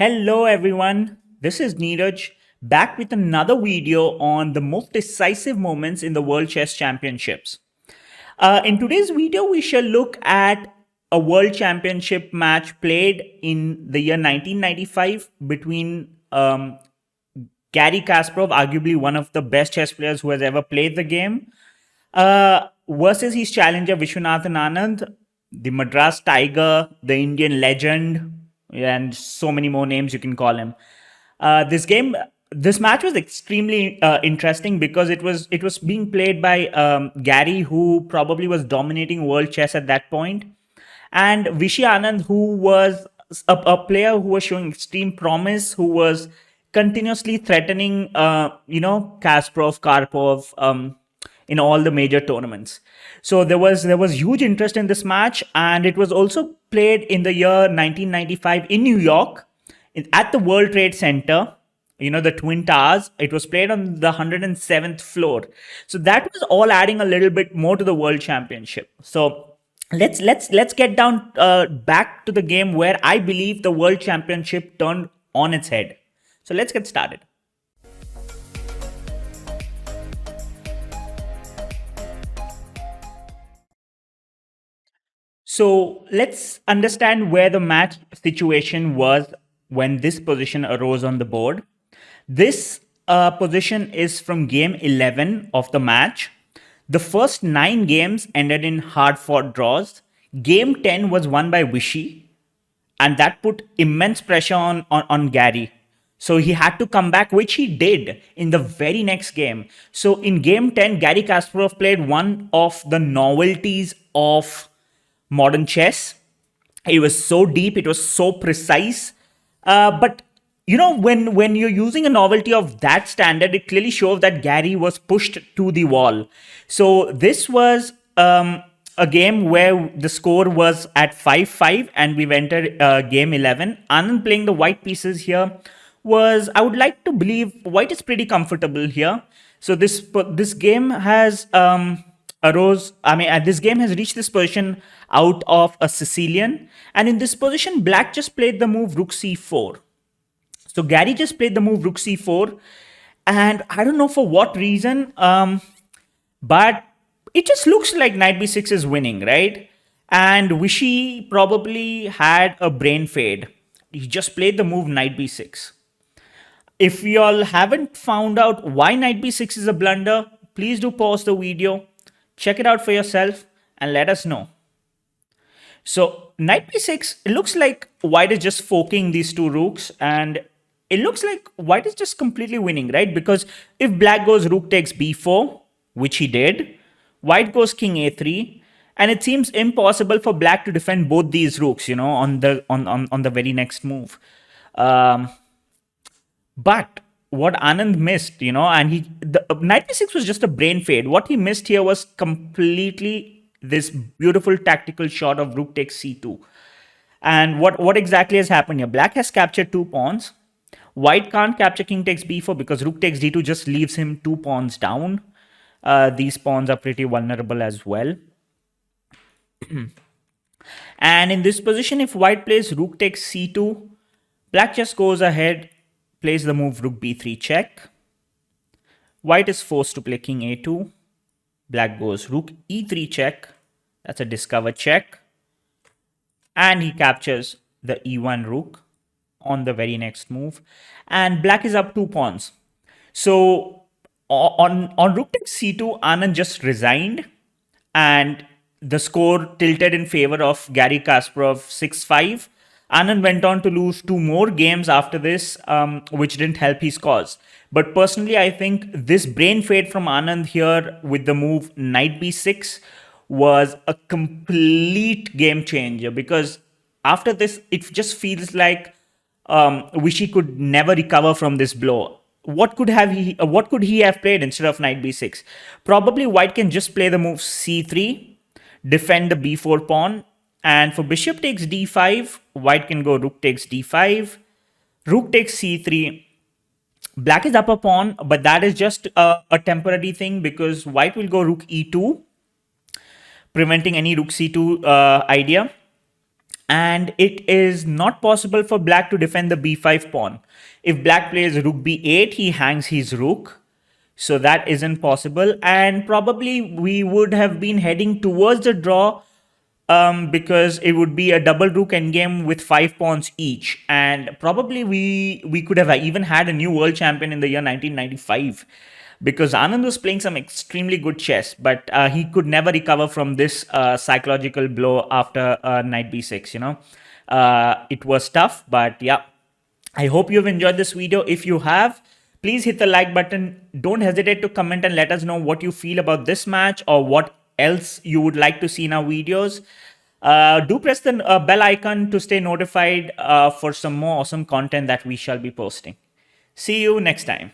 Hello everyone, this is Niraj back with another video on the most decisive moments in the World Chess Championships. In today's video, we shall look at a World Championship match played in the year 1995 between Garry Kasparov, arguably one of the best chess players who has ever played the game, versus his challenger Viswanathan Anand, the Madras Tiger, the Indian legend, and so many more names you can call him. This match was extremely interesting because it was being played by Garry, who probably was dominating world chess at that point, and Vishy Anand, who was a player who was showing extreme promise, who was continuously threatening, Kasparov, Karpov, in all the major tournaments. So there was huge interest in this match, and it was also played in the year 1995 in New York, at the World Trade Center. The Twin Towers. It was played on the 107th floor. So that was all adding a little bit more to the World Championship. So let's get down back to the game where I believe the World Championship turned on its head. So let's get started. So let's understand where the match situation was when this position arose on the board. This position is from game 11 of the match. The first 9 games ended in hard-fought draws. Game 10 was won by Vishy, and that put immense pressure on Garry. So he had to come back, which he did in the very next game. So in game 10, Garry Kasparov played one of the novelties of modern chess. It was so deep, it was so precise. But when you're using a novelty of that standard, it clearly shows that Garry was pushed to the wall. So this was a game where the score was at 5-5, and we've entered game 11. Anand playing the white pieces here I would like to believe white is pretty comfortable here. So this game has this game has reached this position out of a Sicilian, and in this position, black just played the move rook c4. So Garry just played the move rook c4, and I don't know for what reason, but it just looks like knight b6 is winning, right? And Vishy probably had a brain fade. He just played the move knight b6. If you all haven't found out why knight b6 is a blunder, please do pause the video, check it out for yourself, and let us know. So knight b6, it looks like white is just forking these two rooks, and it looks like white is just completely winning, right? Because if black goes rook takes b4, which he did, white goes king a3, and it seems impossible for black to defend both these rooks, on the very next move. But what Anand missed, the knight b6 was just a brain fade. What he missed here was completely this beautiful tactical shot of rook takes c2. And what exactly has happened here? Black has captured 2 pawns. White can't capture king takes b4 because rook takes d2 just leaves him 2 pawns down. These pawns are pretty vulnerable as well. And in this position, if white plays rook takes c2, black just goes ahead, plays the move rook b3 check. White is forced to play king a2. Black goes rook e3 check. That's a discover check. And he captures the e1 rook on the very next move. And black is up 2 pawns. So on rook takes c2, Anand just resigned, and the score tilted in favor of Garry Kasparov 6-5. Anand went on to lose 2 more games after this, which didn't help his cause. But personally, I think this brain fade from Anand here with the move knight b6 was a complete game changer, because after this, it just feels like Vishy could never recover from this blow. What could he have played instead of knight b6? Probably white can just play the move c3, defend the b4 pawn, and for bishop takes d5, white can go rook takes d5, rook takes c3. Black is up a pawn, but that is just a temporary thing, because white will go rook e2, preventing any rook c2 idea. and it is not possible for black to defend the b5 pawn. If black plays rook b8, he hangs his rook. So that isn't possible. And probably we would have been heading towards the draw, because it would be a double rook endgame with 5 pawns each. And probably we could have even had a new world champion in the year 1995, because Anand was playing some extremely good chess, but he could never recover from this psychological blow after knight b6. It was tough, but yeah. I hope you've enjoyed this video. If you have, please hit the like button. Don't hesitate to comment and let us know what you feel about this match or what else you would like to see in our videos. Do press the bell icon to stay notified for some more awesome content that we shall be posting. See you next time.